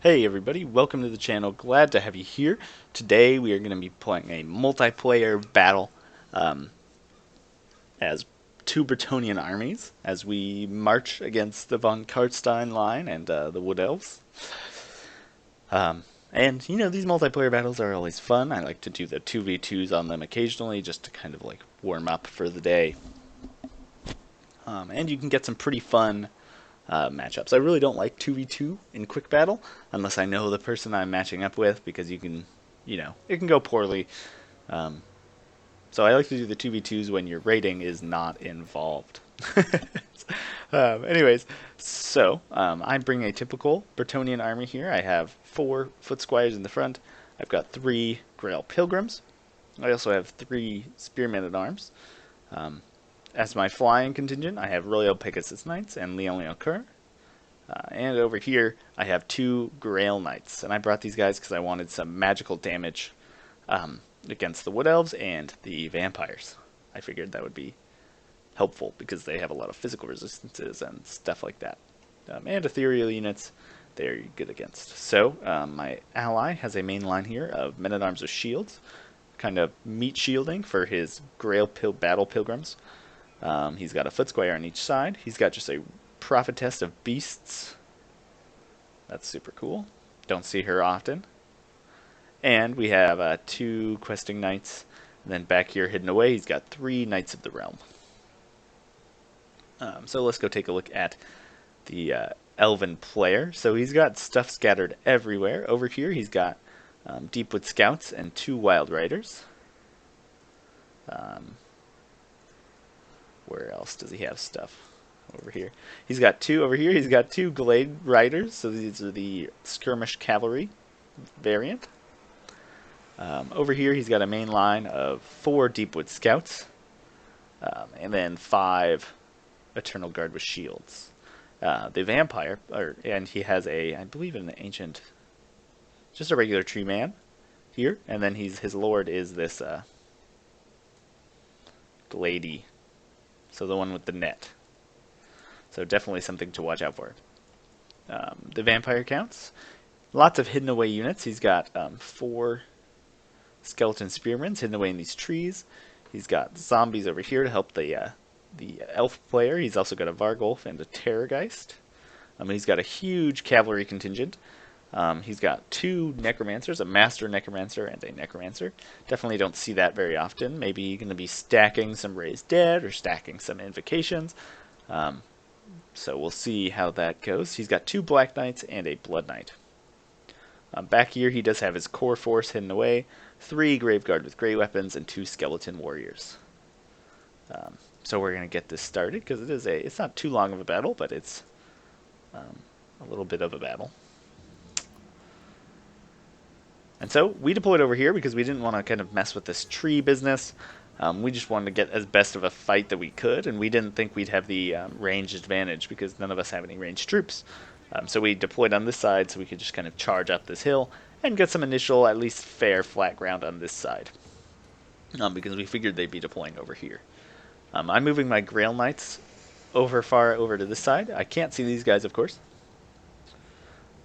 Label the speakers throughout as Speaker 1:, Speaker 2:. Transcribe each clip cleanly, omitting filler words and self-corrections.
Speaker 1: Hey everybody, welcome to the channel. Glad to have you here. Today we are going to be playing a multiplayer battle um, as two Bretonnian armies as we march against the von Kartstein line and the Wood Elves. And you know, these multiplayer battles are always fun. I like to do the 2v2s on them occasionally just to kind of like warm up for the day. And you can get some pretty fun matchups. I really don't like 2v2 in quick battle unless I know the person I'm matching up with, because it can go poorly. Um, so I like to do the 2v2s when your rating is not involved. Anyways, I bring a typical Bretonnian army here. I have 4 foot squires in the front. I've got 3 Grail Pilgrims. I also have 3 Spearmen at Arms. As my flying contingent, I have Royal Pegasus Knights and Leon Leoncoeur. And over here, I have 2 Grail Knights. And I brought these guys because I wanted some magical damage against the Wood Elves and the Vampires. I figured that would be helpful because they have a lot of physical resistances and stuff like that. And ethereal units, they're good against. So, my ally has a main line here of Men-at-Arms with Shields, kind of meat shielding for his Grail Battle Pilgrims. He's got a foot squire on each side. He's got just a prophetess of beasts. That's super cool. Don't see her often. And we have 2 questing knights. And then back here hidden away, he's got 3 knights of the realm. So let's go take a look at the elven player. So he's got stuff scattered everywhere. Over here he's got Deepwood Scouts and 2 Wild Riders. Where else does he have stuff? Over here. He's got 2 over here. He's got 2 Glade Riders. So these are the Skirmish Cavalry variant. Over here he's got a main line of 4 Deepwood Scouts. And then 5 Eternal Guard with Shields. The Vampire, and he has I believe an ancient, just a regular tree man here. And then his lord is this Glady. So the one with the net. So definitely something to watch out for. The Vampire counts. Lots of hidden away units. He's got 4 Skeleton Spearmen hidden away in these trees. He's got zombies over here to help the elf player. He's also got a Vargolf and a Terrorgeist. He's got a huge cavalry contingent. He's got 2 Necromancers, a Master Necromancer and a Necromancer. Definitely don't see that very often. Maybe you're going to be stacking some Raised Dead or stacking some Invocations. So we'll see how that goes. He's got 2 Black Knights and a Blood Knight. Back here he does have his core force hidden away, 3 Graveguard with Grey Weapons, and 2 Skeleton Warriors. So we're going to get this started because it's not too long of a battle, but it's a little bit of a battle. And so we deployed over here because we didn't want to kind of mess with this tree business. We just wanted to get as best of a fight that we could, and we didn't think we'd have the range advantage because none of us have any ranged troops. So we deployed on this side so we could just kind of charge up this hill and get some initial, at least fair, flat ground on this side. Because we figured they'd be deploying over here. I'm moving my Grail Knights far over to this side. I can't see these guys, of course.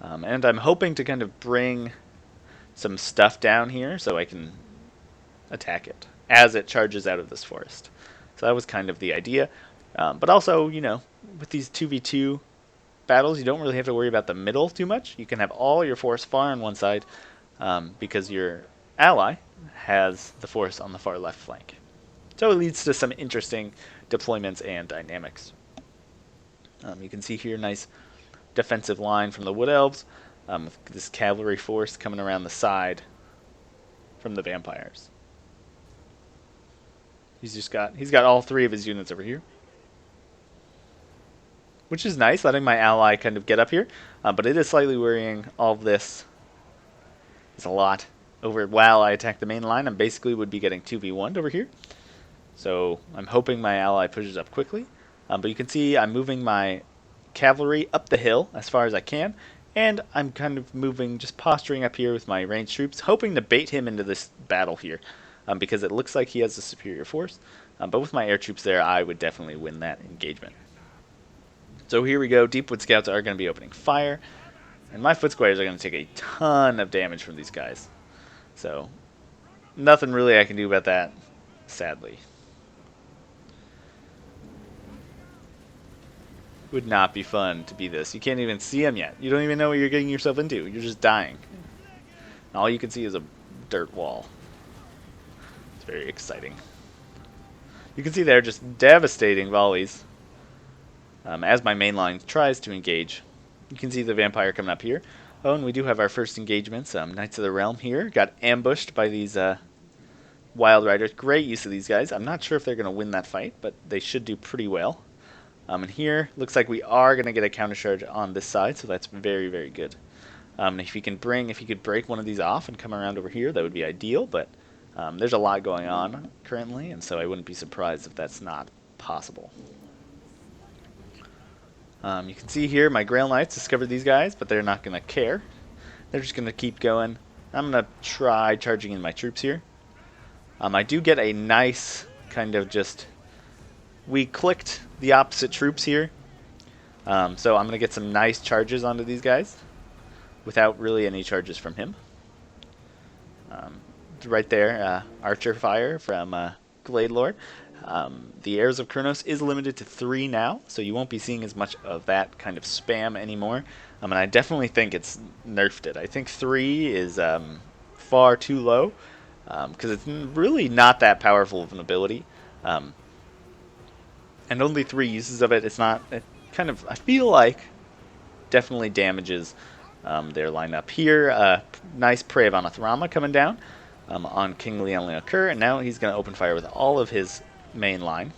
Speaker 1: And I'm hoping to kind of bring some stuff down here so I can attack it as it charges out of this forest. So that was kind of the idea. But also, with these 2v2 battles, you don't really have to worry about the middle too much. You can have all your force far on one side because your ally has the force on the far left flank. So it leads to some interesting deployments and dynamics. You can see here nice defensive line from the Wood Elves with this cavalry force coming around the side from the Vampires. He's got all 3 of his units over here, which is nice, letting my ally kind of get up here. But it is slightly worrying. All of this is a lot over while I attack the main line. I basically would be getting 2v1'd over here. So I'm hoping my ally pushes up quickly. But you can see I'm moving my cavalry up the hill as far as I can. And I'm kind of moving, just posturing up here with my ranged troops, hoping to bait him into this battle here. Because it looks like he has a superior force. But with my air troops there, I would definitely win that engagement. So here we go. Deepwood Scouts are going to be opening fire. And my foot squires are going to take a ton of damage from these guys. So, nothing really I can do about that, sadly. Would not be fun to be this. You can't even see them yet. You don't even know what you're getting yourself into. You're just dying. All you can see is a dirt wall. It's very exciting. You can see they're just devastating volleys as my main line tries to engage. You can see the vampire coming up here. Oh, and we do have our first engagements. Knights of the Realm here got ambushed by these Wild Riders. Great use of these guys. I'm not sure if they're going to win that fight, but they should do pretty well. And here, looks like we are going to get a countercharge on this side, so that's very, very good. If you could break one of these off and come around over here, that would be ideal, but there's a lot going on currently, and so I wouldn't be surprised if that's not possible. You can see here my Grail Knights discovered these guys, but they're not going to care. They're just going to keep going. I'm going to try charging in my troops here. I do get a nice kind of just... We clicked the opposite troops here, so I'm going to get some nice charges onto these guys without really any charges from him. Right there, Archer Fire from Glade Lord. The Heirs of Kurnos is limited to 3 now, so you won't be seeing as much of that kind of spam anymore. And I definitely think it's nerfed it. I think 3 is far too low, because it's really not that powerful of an ability. And only 3 uses of it. It's not... It kind of, I feel like, definitely damages their lineup here. Nice Prey of Anathrama coming down on King Leonliakur, and now he's going to open fire with all of his main line.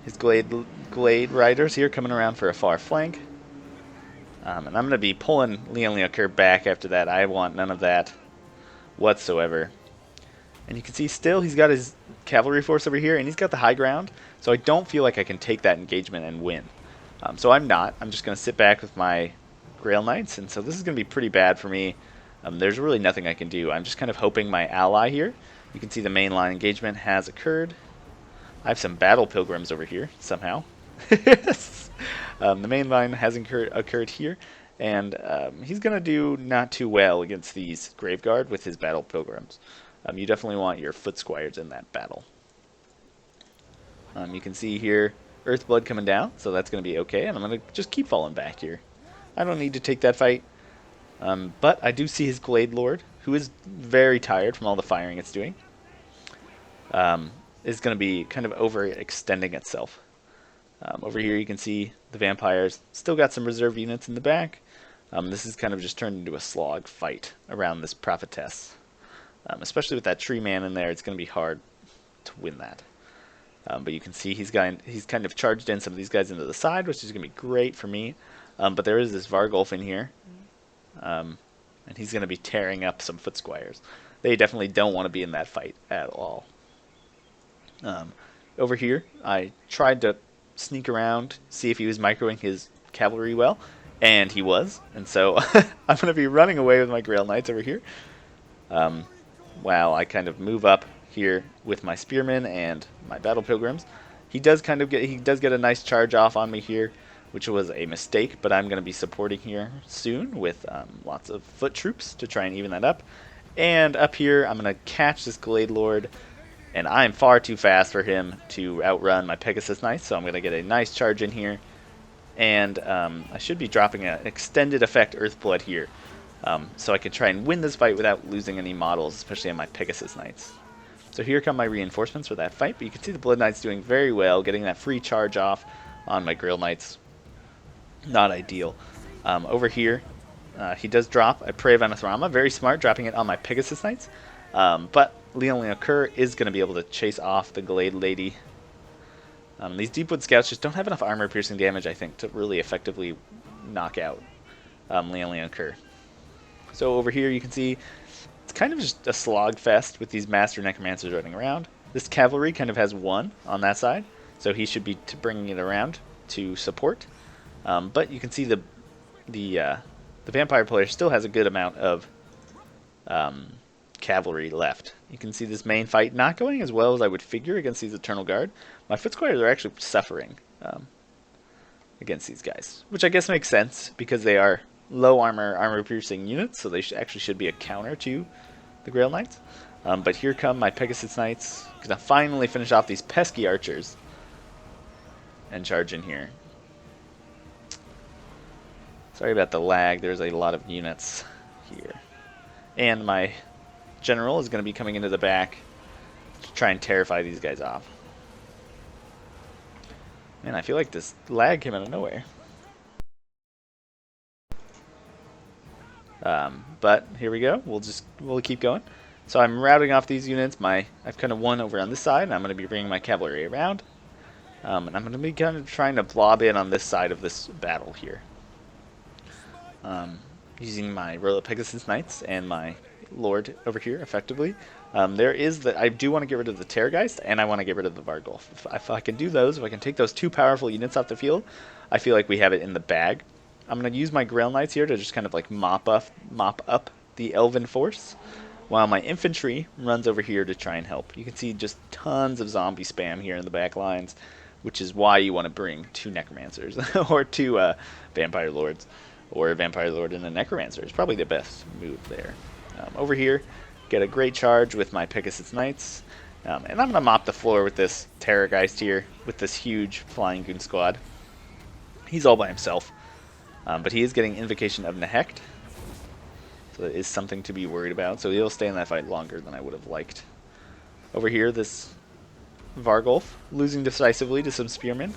Speaker 1: His Glade Riders here coming around for a far flank. And I'm going to be pulling Leonliakur back after that. I want none of that whatsoever. And you can see still he's got his cavalry force over here, and he's got the high ground, so I don't feel like I can take that engagement and win. So I'm not. I'm just going to sit back with my Grail Knights, and so this is going to be pretty bad for me. There's really nothing I can do. I'm just kind of hoping my ally here. You can see the main line engagement has occurred. I have some Battle Pilgrims over here, somehow. The main line has occurred here, and he's going to do not too well against these Graveguard with his Battle Pilgrims. You definitely want your Foot Squires in that battle. You can see here Earthblood coming down, so that's going to be okay, and I'm going to just keep falling back here. I don't need to take that fight, but I do see his Glade Lord, who is very tired from all the firing it's doing, is going to be kind of overextending itself. Over here you can see the vampires still got some reserve units in the back. This is kind of just turned into a slog fight around this prophetess. Especially with that tree man in there, it's going to be hard to win that. But you can see he's kind of charged in some of these guys into the side, which is going to be great for me. But there is this Vargulf in here, and he's going to be tearing up some Foot Squires. They definitely don't want to be in that fight at all. Over here, I tried to sneak around, see if he was microing his cavalry well, and he was. And so I'm going to be running away with my Grail Knights over here. While I kind of move up here with my Spearmen and my Battle Pilgrims. He does get a nice charge off on me here, which was a mistake, but I'm going to be supporting here soon with lots of foot troops to try and even that up. And up here, I'm going to catch this Glade Lord, and I'm far too fast for him to outrun my Pegasus Knights, so I'm going to get a nice charge in here. And I should be dropping an extended effect Earthblood here, so I can try and win this fight without losing any models, especially on my Pegasus Knights. So here come my reinforcements for that fight, but you can see the Blood Knights doing very well, getting that free charge off on my Grail Knights. Not ideal. Over here, he does drop a Prey of Anathrama, very smart, dropping it on my Pegasus Knights. But Leonliakur is going to be able to chase off the Glade Lady. These Deepwood Scouts just don't have enough armor-piercing damage, I think, to really effectively knock out Leonliakur. So over here you can see it's kind of just a slog fest with these Master Necromancers running around. This Cavalry kind of has 1 on that side, so he should be bringing it around to support. But you can see the Vampire player still has a good amount of cavalry left. You can see this main fight not going as well as I would figure against these Eternal Guard. My Foot Squires are actually suffering. against these guys, which I guess makes sense because they are low armor piercing units, so they actually should be a counter to the Grail Knights. But here come my Pegasus Knights. Gonna finally finish off these pesky archers and charge in here. Sorry about the lag, there's a lot of units here. And my general is going to be coming into the back to try and terrify these guys off. Man, I feel like this lag came out of nowhere. But here we go. We'll keep going. So I'm routing off these units. I've kind of won over on this side, and I'm going to be bringing my cavalry around. And I'm going to be kind of trying to blob in on this side of this battle here. Using my row of Pegasus Knights and my Lord over here, effectively. I do want to get rid of the Terrorgeist, and I want to get rid of the Vargulf. If I can do those, if I can take those two powerful units off the field, I feel like we have it in the bag. I'm going to use my Grail Knights here to just kind of like mop up the Elven force, while my infantry runs over here to try and help. You can see just tons of zombie spam here in the back lines, which is why you want to bring 2 Necromancers, or 2 Vampire Lords, or a Vampire Lord and a Necromancer. It's probably the best move there. Over here, get a great charge with my Pegasus Knights, and I'm going to mop the floor with this Terrorgeist here, with this huge Flying Goon Squad. He's all by himself, but he is getting Invocation of Nehecht, so that is something to be worried about. So he'll stay in that fight longer than I would have liked. Over here, this Vargulf, losing decisively to some Spearmen.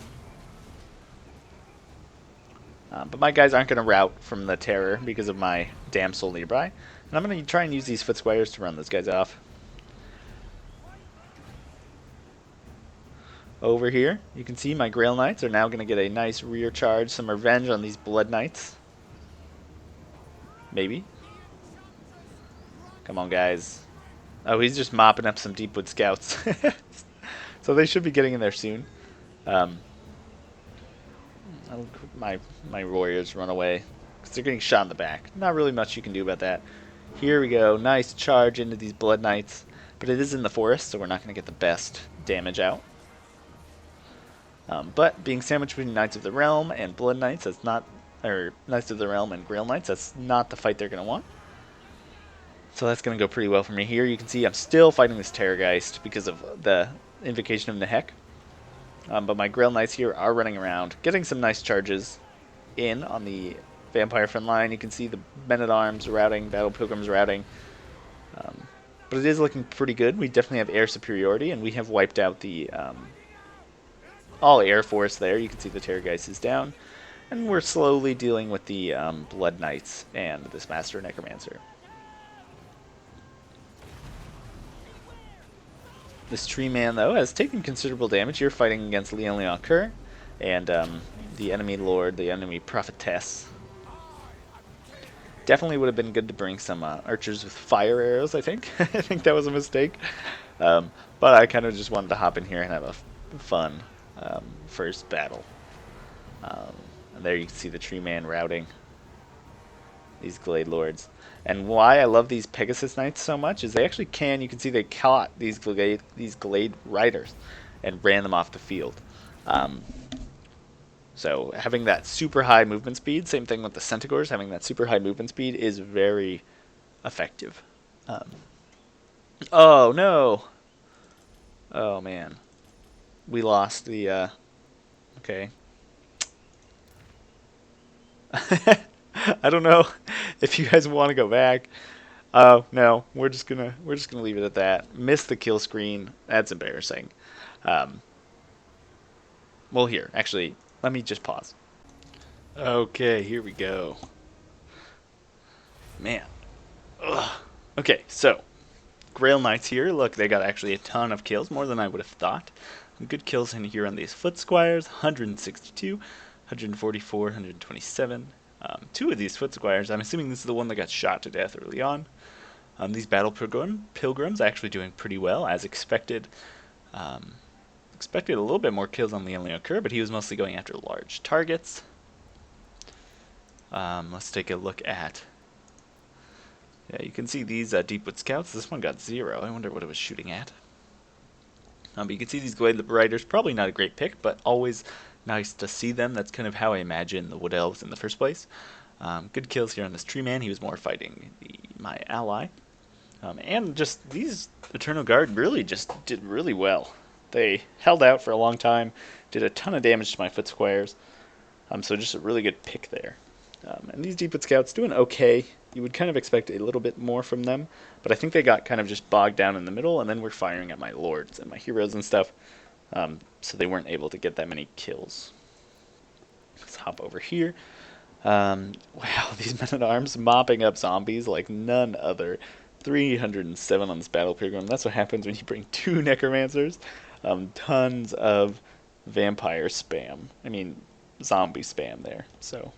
Speaker 1: But my guys aren't going to rout from the Terror because of my Damsel nearby. And I'm going to try and use these Foot Squires to run those guys off. Over here, you can see my Grail Knights are now going to get a nice rear charge, some revenge on these Blood Knights. Maybe. Come on, guys. Oh, he's just mopping up some Deepwood Scouts. So they should be getting in there soon. My warriors run away because they're getting shot in the back. Not really much you can do about that. Here we go. Nice charge into these Blood Knights. But it is in the forest, so we're not going to get the best damage out. But being sandwiched between Knights of the Realm and Blood Knights, that's not... Or Knights of the Realm and Grail Knights, that's not the fight they're going to want. So that's going to go pretty well for me here. You can see I'm still fighting this Terrorgeist because of the Invocation of Nehecht. But my Grail Knights here are running around, getting some nice charges in on the Vampire front line. You can see the Men-at-Arms routing, Battle Pilgrims routing. But it is looking pretty good. We definitely have air superiority, and we have wiped out the all Air Force there. You can see the Terrorgeist is down. And we're slowly dealing with the Blood Knights and this Master Necromancer. This Tree Man, though, has taken considerable damage here fighting against Leon Kerr and the enemy Lord, the enemy Prophetess. Definitely would have been good to bring some archers with fire arrows, I think. I think that was a mistake. But I kind of just wanted to hop in here and have a fun first battle. And there you can see the Tree Man routing these Glade Lords. And why I love these Pegasus Knights so much is they actually you can see they caught these Glade Riders and ran them off the field. So having that super high movement speed, same thing with the Centaurs, having that super high movement speed is very effective. Oh no! Oh man. We lost the, okay. I don't know if you guys want to go back. Oh no, we're just gonna leave it at that. Missed the kill screen. That's embarrassing. Well, here, actually, let me just pause. Okay, here we go. Man. Ugh. Okay, so Grail Knights here. Look, they got actually a ton of kills, more than I would have thought. Good kills in here on these Foot Squires, 162, 144, 127. 2 of these Foot Squires, I'm assuming this is the one that got shot to death early on. These Battle Pilgrims actually doing pretty well, as expected. Expected a little bit more kills on Leon Kerr, but he was mostly going after large targets. Let's take a look at... Yeah, you can see these Deepwood Scouts. This one got 0. I wonder what it was shooting at. But you can see these Glade Riders, probably not a great pick, but always Nice to see them. That's kind of how I imagined the Wood Elves in the first place. Good kills here on this Tree Man. He was more fighting my ally. And just these Eternal Guard really just did really well. They held out for a long time, did a ton of damage to my Foot Squires. So just a really good pick there. And these Deepwood Scouts doing okay. You would kind of expect a little bit more from them, but I think they got kind of just bogged down in the middle, and then we're firing at my lords and my heroes and stuff, so they weren't able to get that many kills. Let's hop over here. Wow, these men-at-arms mopping up zombies like none other. 307 on this battle pilgrim. That's what happens when you bring two necromancers. Tons of vampire spam. I mean, zombie spam there. So,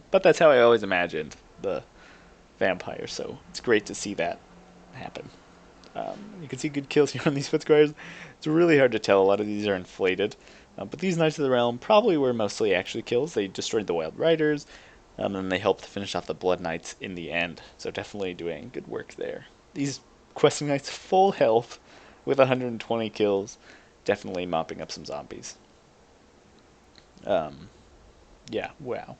Speaker 1: but that's how I always imagined the vampire. So it's great to see that happen. You can see good kills here on these Foot Squires. It's really hard to tell. A lot of these are inflated. But these Knights of the Realm probably were mostly actually kills. They destroyed the Wild Riders, and they helped finish off the Blood Knights in the end. So definitely doing good work there. These Questing Knights full health with 120 kills. Definitely mopping up some zombies. Yeah, wow.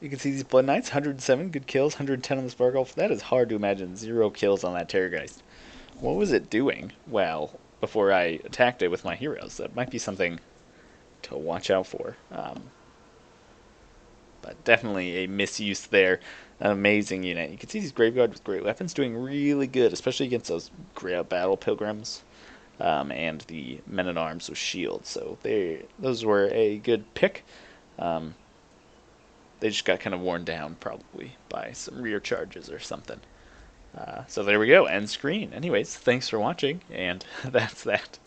Speaker 1: You can see these Blood Knights, 107 good kills, 110 on the Spargolf. That is hard to imagine. 0 kills on that Terrorgeist. What was it doing? Well, before I attacked it with my heroes. That might be something to watch out for. But definitely a misuse there. An amazing unit. You can see these Graveguard with great weapons doing really good, especially against those Battle Pilgrims and the Men-at-Arms with shields. So those were a good pick. They just got kind of worn down probably by some rear charges or something. So there we go, end screen. Anyways, thanks for watching, and that's that.